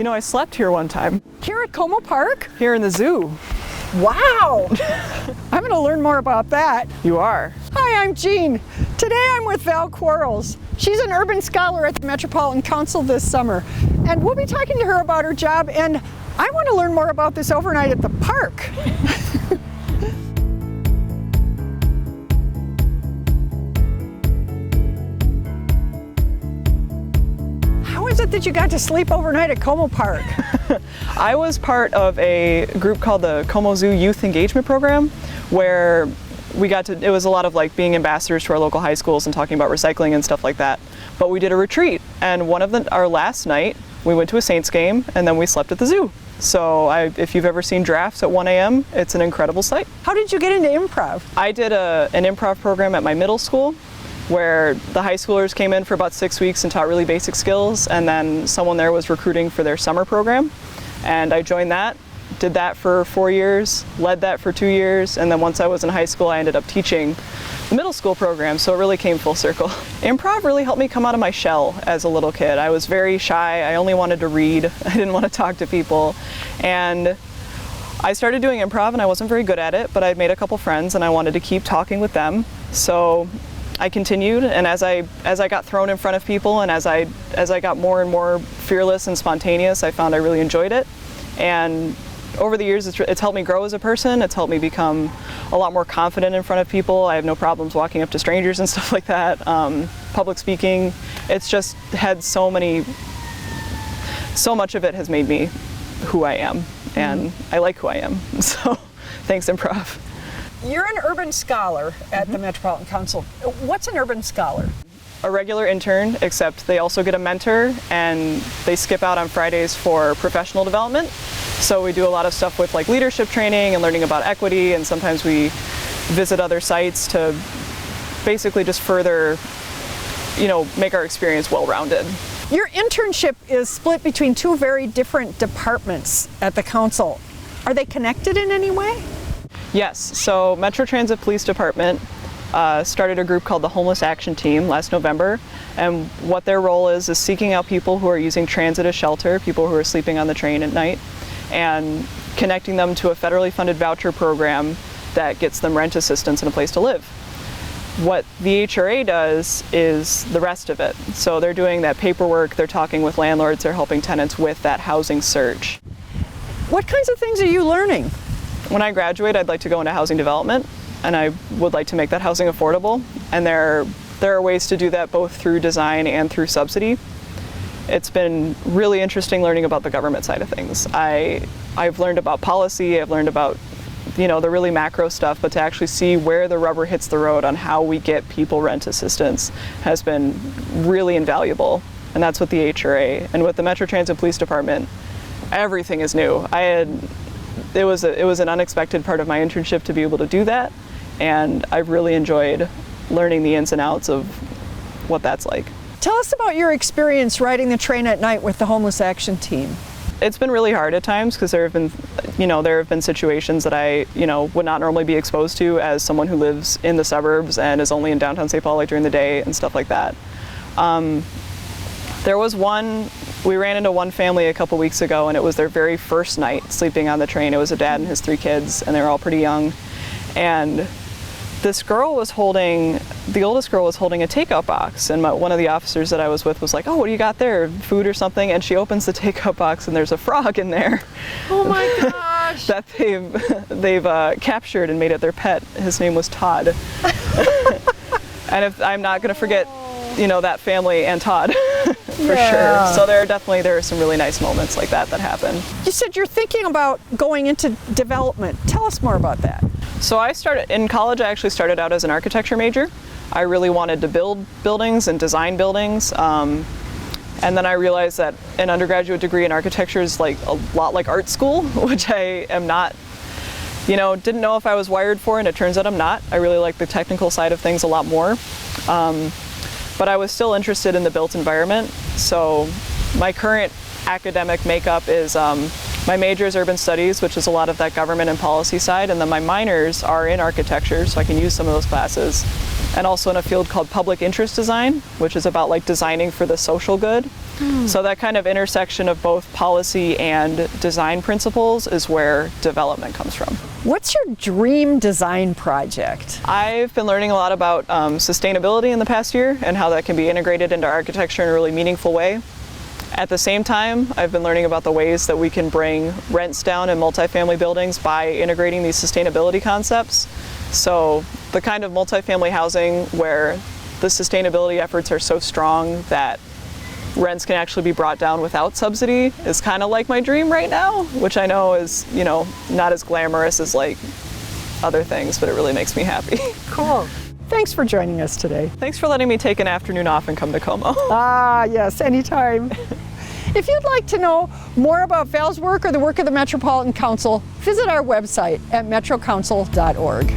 You know, I slept here one time. Here at Como Park? Here in the zoo. Wow! I'm going to learn more about that. You are. Hi, I'm Jeanne. Today I'm with Val Quarles. She's an urban scholar at the Metropolitan Council this summer, and we'll be talking to her about her job, and I want to learn more about this overnight at the park. How is it that you got to sleep overnight at Como Park? I was part of a group called the Como Zoo Youth Engagement Program, where it was a lot of like being ambassadors to our local high schools and talking about recycling and stuff like that. But we did a retreat, and our last night, we went to a Saints game, and then we slept at the zoo. So if you've ever seen giraffes at 1 a.m., it's an incredible sight. How did you get into improv? I did an improv program at my middle school, where the high schoolers came in for about 6 weeks and taught really basic skills, and then someone there was recruiting for their summer program, and I joined that, did that for 4 years, led that for 2 years, and then once I was in high school I ended up teaching the middle school program, so it really came full circle. Improv really helped me come out of my shell as a little kid. I was very shy, I only wanted to read, I didn't want to talk to people, and I started doing improv and I wasn't very good at it, but I'd made a couple friends and I wanted to keep talking with them, so I continued, and as I got thrown in front of people and as I got more and more fearless and spontaneous, I found I really enjoyed it. And over the years, it's helped me grow as a person. It's helped me become a lot more confident in front of people. I have no problems walking up to strangers and stuff like that. Public speaking, it's just had so much of it has made me who I am, and I like who I am. So thanks, improv. You're an urban scholar at the Metropolitan Council. What's an urban scholar? A regular intern, except they also get a mentor, and they skip out on Fridays for professional development. So we do a lot of stuff with like leadership training and learning about equity, and sometimes we visit other sites to basically just further, make our experience well-rounded. Your internship is split between two very different departments at the council. Are they connected in any way? Yes, so Metro Transit Police Department started a group called the Homeless Action Team last November, and what their role is seeking out people who are using transit as shelter, people who are sleeping on the train at night, and connecting them to a federally funded voucher program that gets them rent assistance and a place to live. What the HRA does is the rest of it. So they're doing that paperwork, they're talking with landlords, they're helping tenants with that housing search. What kinds of things are you learning? When I graduate, I'd like to go into housing development, and I would like to make that housing affordable. And there are ways to do that both through design and through subsidy. It's been really interesting learning about the government side of things. I've learned about policy, I've learned about the really macro stuff, but to actually see where the rubber hits the road on how we get people rent assistance has been really invaluable. And that's with the HRA. And with the Metro Transit Police Department, everything is new. It was an unexpected part of my internship to be able to do that, and I've really enjoyed learning the have outs of what that's like. Tell us about your experience riding the train at night with the Homeless Action Team. It's been really hard at times because there have been situations that I would not normally be exposed to as someone who lives in the suburbs and is only in downtown St. Paul during the day and stuff like that. We ran into one family a couple weeks ago, and it was their very first night sleeping on the train. It was a dad and his 3 kids, and they were all pretty young. And the oldest girl was holding a takeout box, and one of the officers that I was with was like, "Oh, what do you got there? Food or something?" And she opens the takeout box, and there's a frog in there. Oh my gosh! That they've captured and made it their pet. His name was Todd. And I'm not going to forget, that family and Todd. For sure. So there are some really nice moments like that happen. You said you're thinking about going into development. Tell us more about that. So in college, I actually started out as an architecture major. I really wanted to build buildings and design buildings. And then I realized that an undergraduate degree in architecture is like a lot like art school, which I am not, didn't know if I was wired for, and it turns out I'm not. I really like the technical side of things a lot more. But I was still interested in the built environment. So my current academic makeup is my major is urban studies, which is a lot of that government and policy side, and then my minors are in architecture, so I can use some of those classes. And also in a field called public interest design, which is about like designing for the social good. So that kind of intersection of both policy and design principles is where development comes from. What's your dream design project? I've been learning a lot about sustainability in the past year and how that can be integrated into architecture in a really meaningful way. At the same time, I've been learning about the ways that we can bring rents down in multifamily buildings by integrating these sustainability concepts. So the kind of multifamily housing where the sustainability efforts are so strong that rents can actually be brought down without subsidy is kind of like my dream right now, which I know is, not as glamorous as like other things, but it really makes me happy. Cool. Thanks for joining us today. Thanks for letting me take an afternoon off and come to Como. Ah, yes, anytime. If you'd like to know more about Val's work or the work of the Metropolitan Council, visit our website at metrocouncil.org.